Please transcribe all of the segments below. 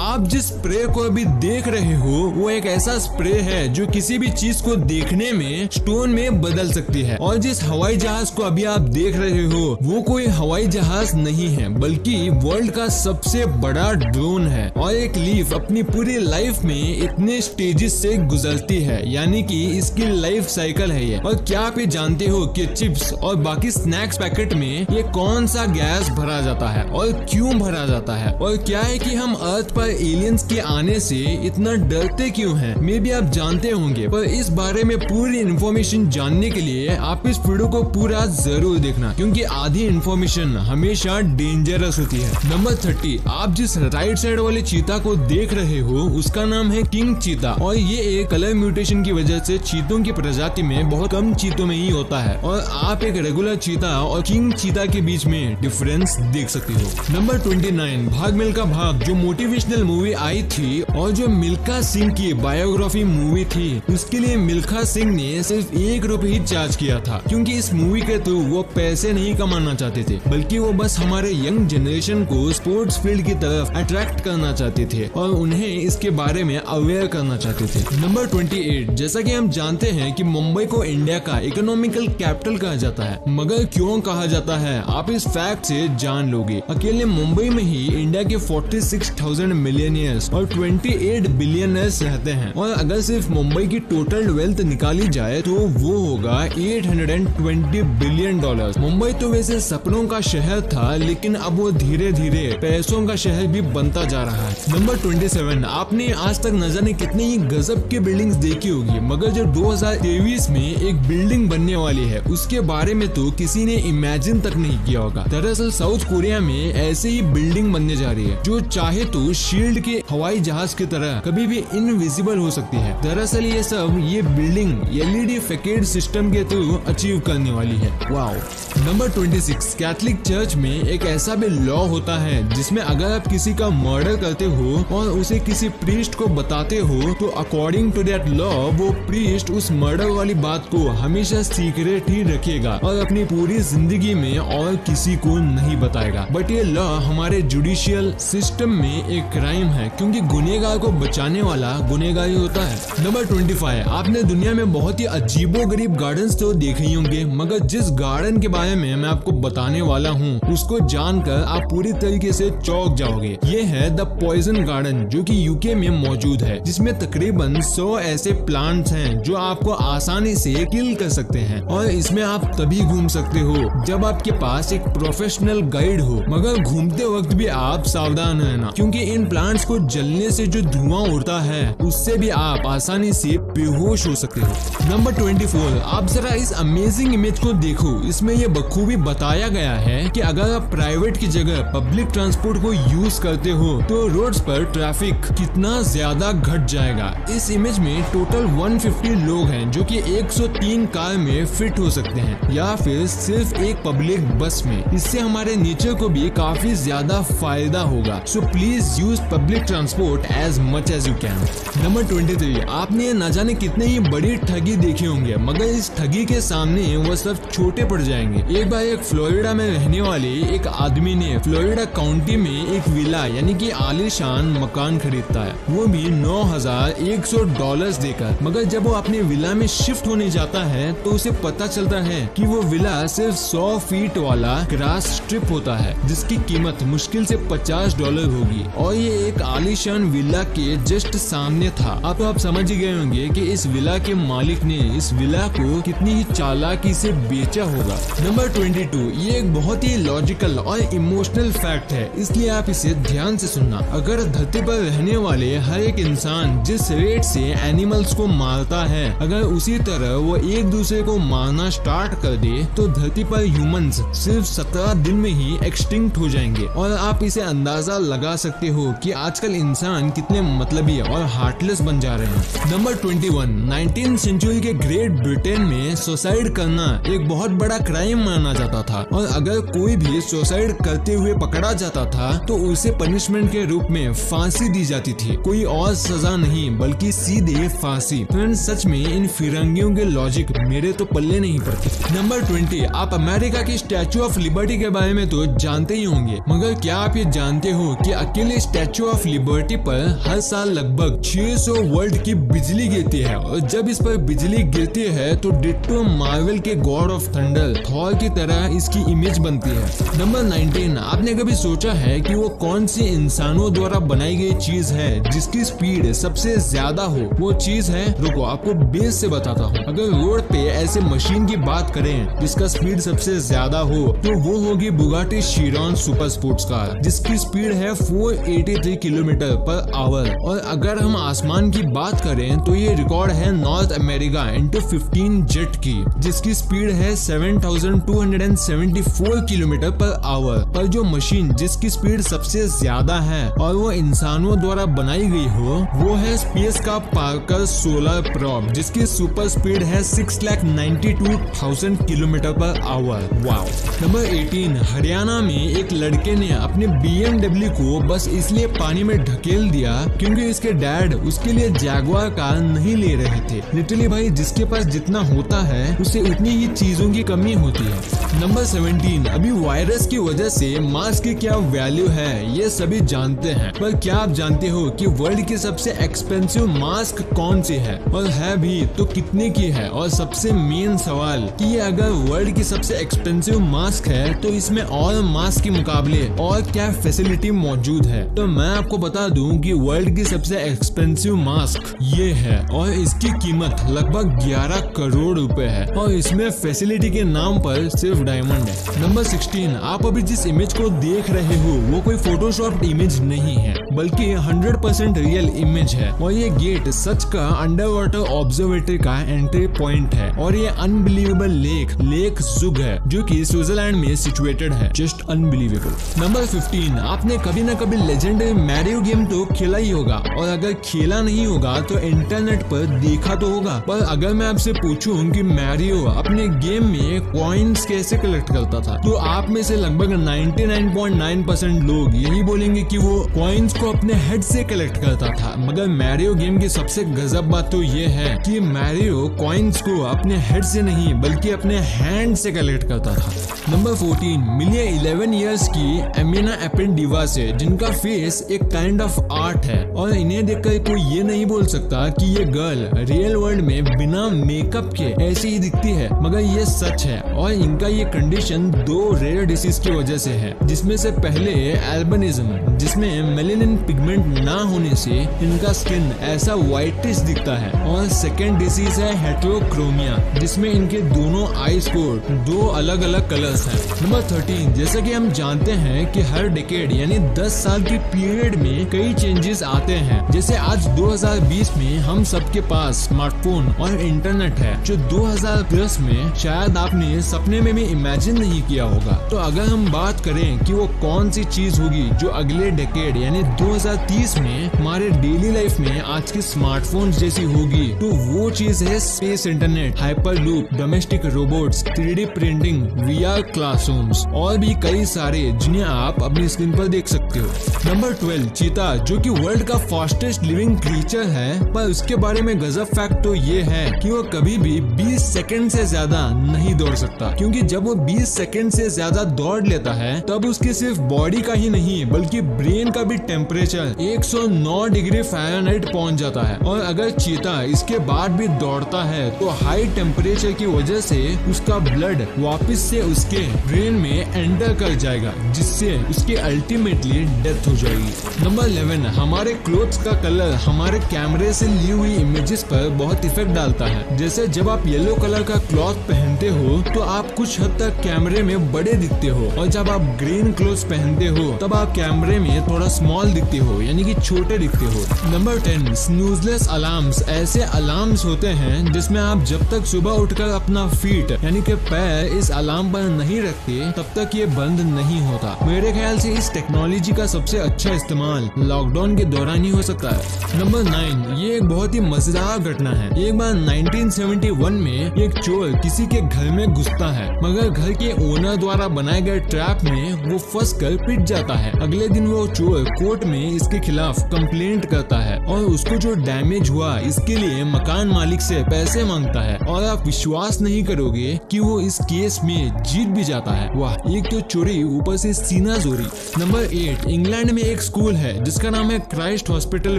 आप जिस स्प्रे को अभी देख रहे हो वो एक ऐसा स्प्रे है जो किसी भी चीज को देखने में स्टोन में बदल सकती है। और जिस हवाई जहाज को अभी आप देख रहे हो वो कोई हवाई जहाज नहीं है बल्कि वर्ल्ड का सबसे बड़ा ड्रोन है। और एक लीफ अपनी पूरी लाइफ में इतने स्टेजेस से गुजरती है, यानी कि इसकी लाइफ साइकिल है ये। और क्या आप ये जानते हो कि चिप्स और बाकी स्नैक्स पैकेट में ये कौन सा गैस भरा जाता है और क्यों भरा जाता है? और क्या है कि हम अर्थ पर एलियंस के आने से इतना डरते क्यों हैं? मे भी आप जानते होंगे, पर इस बारे में पूरी इन्फॉर्मेशन जानने के लिए आप इस वीडियो को पूरा जरूर देखना, क्योंकि आधी इन्फॉर्मेशन हमेशा डेंजरस होती है। नंबर 30, आप जिस राइट साइड वाले चीता को देख रहे हो उसका नाम है किंग चीता। और ये एक कलर म्यूटेशन की वजह से चीतों की प्रजाति में बहुत कम चीतों में ही होता है। और आप एक रेगुलर चीता और किंग चीता के बीच में डिफरेंस देख सकते हो। नंबर 29, भाग मिल्खा भाग, जो मोटिवेशनल मूवी आई थी और जो मिल्खा सिंह की बायोग्राफी मूवी थी, उसके लिए मिल्खा सिंह ने सिर्फ ₹1 ही चार्ज किया था, क्योंकि इस मूवी के थ्रू वो पैसे नहीं कमाना चाहते थे, बल्कि वो बस हमारे यंग जनरेशन को स्पोर्ट्स फील्ड की तरफ अट्रैक्ट करना चाहते थे और उन्हें इसके बारे में अवेयर करना चाहते थे। नंबर 28, जैसा कि हम जानते हैं कि मुंबई को इंडिया का इकोनॉमिकल कैपिटल कहा जाता है, मगर क्यों कहा जाता है आप इस फैक्ट से जान लोगे। अकेले मुंबई में ही इंडिया के 46,000 मिलियनियर्स और 28 बिलियनर्स रहते हैं। और अगर सिर्फ मुंबई की टोटल वेल्थ निकाली जाए तो वो होगा $820 बिलियन। मुंबई तो वैसे सपनों का शहर था, लेकिन अब वो धीरे धीरे पैसों का शहर भी बनता जा रहा है। नंबर 27, आपने आज तक न जाने कितनी ही गजब की बिल्डिंग्स देखी होगी, मगर जो 2023 में एक बिल्डिंग बनने वाली है उसके बारे में तो किसी ने इमेजिन तक नहीं किया होगा। दरअसल साउथ कोरिया में ऐसे ही बिल्डिंग बनने जा रही है जो चाहे तो शील्ड के हवाई जहाज की तरह कभी भी इनविजिबल हो सकती है। दरअसल ये बिल्डिंग LED फैकेड सिस्टम के थ्रू अचीव करने वाली है। वाओ। नंबर 26, कैथोलिक चर्च में एक ऐसा भी लॉ होता है जिसमें अगर आप किसी का मर्डर करते हो और उसे किसी प्रीस्ट को बताते हो तो अकॉर्डिंग टू दैट लॉ वो प्रीस्ट उस मर्डर वाली बात को हमेशा सीक्रेट ही रखेगा और अपनी पूरी जिंदगी में और किसी को नहीं बताएगा। बट ये लॉ हमारे जुडिशियल सिस्टम में एक क्राइम है, क्योंकि गुनहगार को बचाने वाला गुनहगार ही होता है। नंबर 25, आपने दुनिया में बहुत ही अजीबोगरीब गार्डन्स तो देखे ही होंगे, मगर जिस गार्डन के बारे में मैं आपको बताने वाला हूँ उसको जानकर आप पूरी तरीके से चौंक जाओगे। ये है द पॉइजन गार्डन, जो कि यूके में मौजूद है, जिसमें तकरीबन 100 ऐसे प्लांट्स हैं जो आपको आसानी से किल कर सकते हैं। और इसमें आप तभी घूम सकते हो जब आपके पास एक प्रोफेशनल गाइड हो, मगर घूमते वक्त भी आप सावधान रहना, क्योंकि इन प्लांट्स को जलने से जो धुआं उड़ता है उससे भी आप आसानी से बेहोश हो सकते हो। नंबर 24, आप जरा इस अमेजिंग इमेज को देखो। इसमें यह बखूबी बताया गया है कि अगर आप प्राइवेट की जगह पब्लिक ट्रांसपोर्ट को यूज करते हो तो रोड्स पर ट्रैफिक कितना ज्यादा घट जाएगा। इस इमेज में टोटल 150 लोग हैं जो कि 103 कार में फिट हो सकते हैं, या फिर सिर्फ एक पब्लिक बस में। इससे हमारे नेचर को भी काफी ज्यादा फायदा होगा। So please use public transport as much as you can. Number 23, आपने न जाने कितने ही बड़ी ठगी देखे होंगे, मगर इस ठगी के सामने वो सब छोटे पड़ जाएंगे। एक बार एक फ्लोरिडा में रहने वाले एक आदमी ने फ्लोरिडा काउंटी में एक विला यानी कि आलीशान मकान खरीदता है, वो भी $9,100 देकर। मगर जब वो अपने विला में शिफ्ट होने जाता है तो उसे पता चलता है कि वो विला सिर्फ 100 फीट वाला ग्रास स्ट्रिप होता है, जिसकी कीमत मुश्किल से $50 होगी। और ये एक आलीशान विला के जस्ट सामने था। अब तो आप समझ ही गए होंगे कि इस विला के मालिक ने इस विला को कितनी ही चालाकी से बेचा होगा। नंबर 22, ये एक बहुत ही लॉजिकल और इमोशनल फैक्ट है, इसलिए आप इसे ध्यान से सुनना। अगर धरती पर रहने वाले हर एक इंसान जिस रेट से एनिमल्स को मारता है, अगर उसी तरह वो एक दूसरे को मारना स्टार्ट कर दे तो धरती पर ह्यूमंस सिर्फ 17 दिन में ही एक्सटिंक्ट हो जाएंगे। और आप इसे अंदाजा लगा सकते हो कि आजकल आजकल इंसान कितने मतलबी और हार्टलेस बन जा रहे हैं। नंबर 21, 19th सेंचुरी के ग्रेट ब्रिटेन में सुसाइड करना एक बहुत बड़ा क्राइम माना जाता था और अगर कोई भी सुसाइड करते हुए पकड़ा जाता था तो उसे पनिशमेंट के रूप में फांसी दी जाती थी। कोई और सजा नहीं बल्कि सीधे फांसी। फ्रेंड्स, सच में इन फिरंगियों के लॉजिक मेरे तो पल्ले नहीं पड़ते। नंबर 20, आप अमेरिका की स्टैचू ऑफ लिबर्टी के बारे में तो जानते ही होंगे, मगर क्या आप ये जानते हो कि अकेले स्टैचू ऑफ लिबर्टी पर हर साल लगभग 600 वोल्ट की बिजली गिरती है और जब इस पर बिजली गिरती है तो डिट्टो मार्वल के गॉड ऑफ थंडर थॉर की तरह इसकी इमेज बनती है। नंबर 19, आपने कभी सोचा है कि वो कौन सी इंसानों द्वारा बनाई गई चीज है जिसकी स्पीड सबसे ज्यादा हो? वो चीज है, रुको आपको बेस से बताता हूँ। अगर रोड पे ऐसे मशीन की बात करें जिसका स्पीड सबसे ज्यादा हो तो वो होगी Bugatti Chiron super sports car, जिसकी स्पीड है 483 किलोमीटर पर आवर। और अगर हम आसमान की बात करें तो ये रिकॉर्ड है नॉर्थ अमेरिका इंटू 15 जेट की, जिसकी स्पीड है 7274 किलोमीटर पर आवर। पर जो मशीन जिसकी स्पीड सबसे ज्यादा है और वो इंसानों द्वारा बनाई गई हो वो है स्पेस का पार्कर सोलर प्रोब, जिसकी सुपर स्पीड है 692,000 kilometre per hour. Wow. Number 18, Haryana में एक लड़के ने अपने BMW को बस इसलिए पानी में ढकेल दिया क्योंकि इसके डैड उसके लिए जैगुआर कार नहीं ले रहे थे। लिटरली भाई, जिसके पास जितना होता है उसे उतनी ही चीजों की कमी होती है। नंबर 17, अभी वायरस की वजह से मास्क की क्या वैल्यू है ये सभी जानते हैं, पर क्या आप जानते हो कि वर्ल्ड की सबसे एक्सपेंसिव मास्क कौन सी है, और है भी तो कितने की है? और सबसे मेन सवाल कि अगर वर्ल्ड की सबसे एक्सपेंसिव मास्क है तो इसमें और मास्क के मुकाबले और क्या फैसिलिटी मौजूद है? तो मैं आपको बता दूं कि वर्ल्ड की सबसे एक्सपेंसिव मास्क ये है और इसकी कीमत लगभग 11 करोड़ रुपए है और इसमें फैसिलिटी के नाम पर सिर्फ डायमंड है। नंबर 16, आप अभी जिस इमेज को देख रहे हो वो कोई फोटोशॉप इमेज नहीं है बल्कि 100% रियल इमेज है और ये गेट सच का अंडर वाटर ऑब्जर्वेटरी का एंट्री पॉइंट है और ये अनबिलीवेबल लेक जुग है जो कि स्विट्जरलैंड में सिचुएटेड है। Just unbelievable. नंबर 15, आपने कभी न कभी लेजेंडरी मैरियो गेम तो खेला ही होगा और अगर खेला नहीं होगा तो इंटरनेट पर देखा तो होगा। पर अगर मैं आपसे पूछूं कि मैरियो अपने गेम में कॉइन्स कैसे कलेक्ट करता था तो आप में से लगभग 99.9% लोग यही बोलेंगे कि वो कॉइन्स को अपने हेड से कलेक्ट करता था। मगर मैरियो गेम की सबसे गजब बात तो ये है कि मैरियो कॉइन्स को अपने हेड से नहीं बल्कि अपने हैंड से कलेक्ट करता था। नंबर 14, मिलिए 11 इयर्स की एमिना एपेंडिवा से, जिनका फेस एक काइंड ऑफ आर्ट है और इन्हें देखकर कोई ये नहीं बोल सकता कि ये गर्ल रियल वर्ल्ड में बिना मेकअप के ऐसी ही दिखती है, मगर ये सच है। और इनका ये कंडीशन 2 रेयर डिसीज की वजह से है, जिसमें से पहले एल्बिनिज्म, जिसमें मेलेनिन पिगमेंट ना होने से इनका स्किन ऐसा व्हाइटिश दिखता है, और सेकेंड डिसीज है हेटेरोक्रोमिया, जिसमें इनके दोनों आईज को 2 अलग अलग कलर्स हैं। नंबर 13, जैसा कि हम जानते हैं कि हर डिकेड यानी 10 साल की पीरियड में कई चेंजेस आते हैं। जैसे आज 2020 में हम सबके पास स्मार्टफोन और इंटरनेट है जो 2010 में शायद आपने सपने में भी इमेजिन नहीं किया होगा। तो अगर हम बात करें कि वो कौन सी चीज होगी जो अगले डिकेड यानी 2030 में हमारे डेली लाइफ में आज के स्मार्टफोन जैसी होगी, तो वो चीज है space internet, hyperloop, domestic robots, 3D printing, VR classrooms और भी कई सारे जिन्हें आप अपनी स्क्रीन पर देख सकते हो। नंबर 12, चीता, जो कि वर्ल्ड का फास्टेस्ट लिविंग क्रीचर है, पर उसके बारे में गजब फैक्ट तो ये है कि वो कभी भी 20 सेकंड से ज्यादा नहीं दौड़ सकता, क्योंकि जब वो 20 सेकंड से ज्यादा दौड़ लेता है तब उसकी सिर्फ बॉडी का ही नहीं बल्कि ब्रेन का भी टेम्परेचर 109 डिग्री फ़ारेनहाइट पहुंच जाता है। और अगर चीता इसके बाद भी दौड़ता है तो हाई टेम्परेचर की वजह से उसका ब्लड वापस से उसके ब्रेन में एंटर कर जाएगा, जिससे उसकी अल्टीमेटली डेथ हो जाएगी। नंबर 11, हमारे क्लोथ्स का कलर हमारे कैमरे से ली हुई इमेजेस पर बहुत इफेक्ट डालता है। जैसे जब आप येलो कलर का क्लॉथ पहनते हो तो आप कुछ हद तक कैमरे में बड़े दिखते हो, और जब आप ग्रीन क्लोथ्स पहनते हो तब आप कैमरे में थोड़ा स्मॉल दिखते हो, यानी कि छोटे दिखते हो। नंबर 10, स्नूजलेस अलार्म्स ऐसे अलार्म्स होते हैं जिसमें आप जब तक सुबह उठकर अपना फीट यानी कि पैर इस अलार्म पर नहीं रखते तब तक ये बंद नहीं होता। मेरे ख्याल से इस टेक्नोलॉजी का सबसे अच्छा इस्तेमाल इस्तेमाल लॉकडाउन के दौरान ही हो सकता है। नंबर 9, ये एक बहुत ही मजेदार घटना है। एक बार 1971 में एक चोर किसी के घर में घुसता है, मगर घर के ओनर द्वारा बनाए गए ट्रैप में वो फंस कर पिट जाता है। अगले दिन वो चोर कोर्ट में इसके खिलाफ कंप्लेंट करता है और उसको जो डैमेज हुआ इसके लिए मकान मालिक से पैसे मांगता है। और आप विश्वास नहीं करोगे कि वो इस केस में जीत भी जाता है। वाह, एक तो चोरी ऊपर से सीना चोरी। नंबर 8, इंग्लैंड में एक स्कूल है जिसका नाम है क्राइस्ट हॉस्पिटल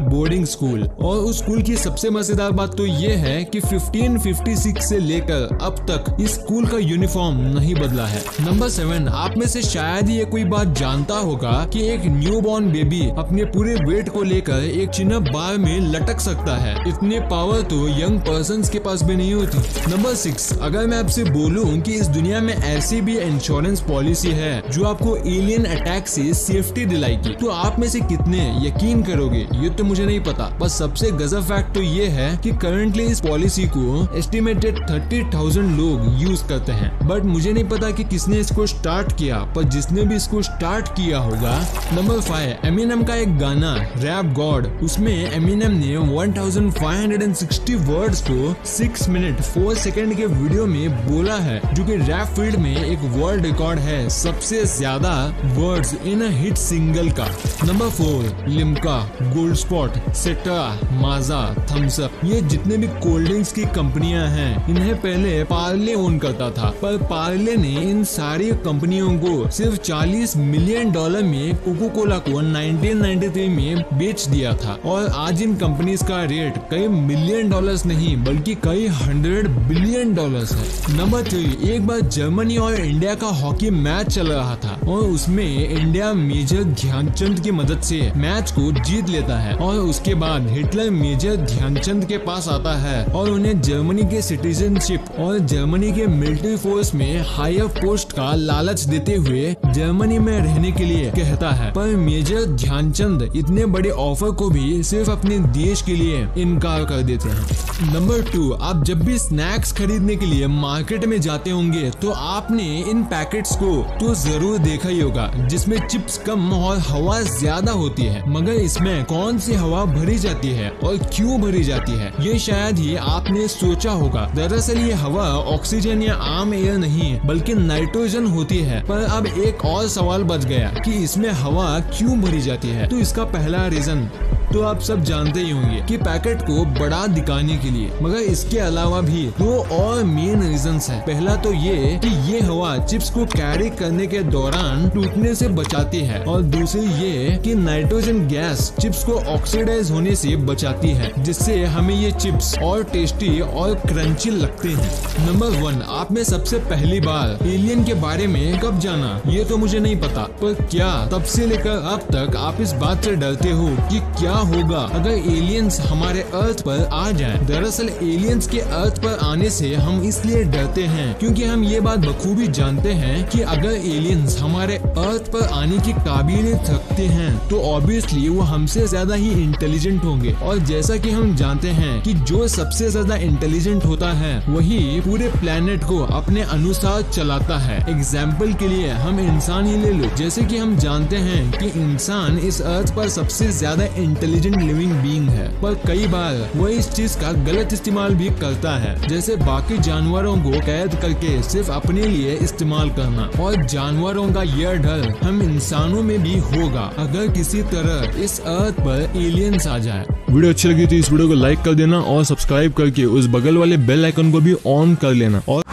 बोर्डिंग स्कूल। और उस स्कूल की सबसे मजेदार बात तो ये है कि 1556 से लेकर अब तक इस स्कूल का यूनिफॉर्म नहीं बदला है। नंबर 7, आप में से शायद ये कोई बात जानता होगा कि एक न्यूबॉर्न बेबी अपने पूरे वेट को लेकर एक चिनअप बार में लटक सकता है। इतने पावर तो यंग पर्सन्स के पास भी नहीं होती। नंबर 6, अगर मैं आपसे बोलूं कि इस दुनिया में ऐसी भी इंश्योरेंस पॉलिसी है जो आपको एलियन अटैक से सेफ्टी दिलाएगी, तो आप में से कितने यकीन करोगे? ये तो मुझे नहीं पता। बस सबसे गजब फैक्ट तो ये है कि करंटली इस पॉलिसी को एस्टिमेटेड 30,000 लोग यूज करते हैं। बट मुझे नहीं पता कि किसने इसको स्टार्ट किया, पर जिसने भी इसको स्टार्ट किया होगा। नंबर 5, एमिनेम का एक गाना रैप गॉड, उसमें एमिनेम ने 1560 वर्ड्स को 6 मिनट 4 सेकंड के वीडियो में बोला है, जो कि रैप फील्ड में एक वर्ल्ड रिकॉर्ड है सबसे ज्यादा words in a hit single का। नंबर 4, लिम्का, गोल्ड स्पॉट, सेट्रा, माजा, थम्स अप, ये जितने भी कोल्ड ड्रिंक्स की कंपनियां हैं, इन्हें पहले पार्ले ओन करता था, पर पार्ले ने इन सारी कंपनियों को सिर्फ $40 मिलियन में कोको कोला को 1993 में बेच दिया था। और आज इन कंपनीज का रेट कई $मिलियन नहीं बल्कि कई $100 बिलियन है। नंबर 3, एक बार जर्मनी और इंडिया का हॉकी मैच चल रहा था और उसमें इंडिया मेजर ध्यानचंद की मदद से मैच को जीत लेता है। और उसके बाद हिटलर मेजर ध्यानचंद के पास आता है और उन्हें जर्मनी के सिटीजनशिप और जर्मनी के मिलिट्री फोर्स में हायर पोस्ट का लालच देते हुए जर्मनी में रहने के लिए कहता है। पर मेजर ध्यानचंद इतने बड़े ऑफर को भी सिर्फ अपने देश के लिए इनकार कर देते हैं। नंबर 2, आप जब भी स्नैक्स खरीदने के लिए मार्केट में जाते होंगे तो आपने इन पैकेट्स को तो जरूर देखा ही होगा जिसमें चिप्स कम और हवा ज्यादा होती है। मगर इसमें कौन सी हवा भरी जाती है और क्यों भरी जाती है, ये शायद ही आपने सोचा होगा। दरअसल ये हवा ऑक्सीजन या आम एयर नहीं बल्कि नाइट्रोजन होती है। पर अब एक और सवाल बच गया कि इसमें हवा क्यों भरी जाती है। तो इसका पहला रीजन तो आप सब जानते ही होंगे कि पैकेट को बड़ा दिखाने के लिए, मगर इसके अलावा भी 2 और मेन रीजंस है। पहला तो ये कि ये हवा चिप्स को कैरी करने के दौरान टूटने से बचाती है और दूसरी ये कि नाइट्रोजन गैस चिप्स को ऑक्सीडाइज होने से बचाती है, जिससे हमें ये चिप्स और टेस्टी और क्रंची लगते हैं। नंबर 1, आप में सबसे पहली बार एलियन के बारे में कब जाना, ये तो मुझे नहीं पता, पर क्या तब से लेकर अब तक आप इस बात से डरते हो कि क्या होगा अगर एलियंस हमारे अर्थ पर आ जाएं? दरअसल एलियंस के अर्थ पर आने से हम इसलिए डरते हैं क्योंकि हम ये बात बखूबी जानते हैं कि अगर एलियंस हमारे अर्थ पर आने की काबिलियत रखते हैं तो ऑब्वियसली वो हमसे ज्यादा ही इंटेलिजेंट होंगे। और जैसा कि हम जानते हैं कि जो सबसे ज्यादा इंटेलिजेंट होता है वही पूरे प्लेनेट को अपने अनुसार चलाता है। एग्जाम्पल के लिए हम इंसान ही ले लो। जैसे कि हम जानते हैं कि इंसान इस अर्थ पर सबसे ज्यादा इंटेलिजेंट लिविंग बीइंग है, पर कई बार वो इस चीज का गलत इस्तेमाल भी करता है, जैसे बाकी जानवरों को कैद करके सिर्फ अपने लिए इस्तेमाल करना। और जानवरों का यह डर हम इंसानों में भी होगा अगर किसी तरह इस अर्थ पर एलियंस आ जाए। वीडियो अच्छी लगी तो इस वीडियो को लाइक कर देना और सब्सक्राइब करके उस बगल वाले बेल आइकन को भी ऑन कर लेना। और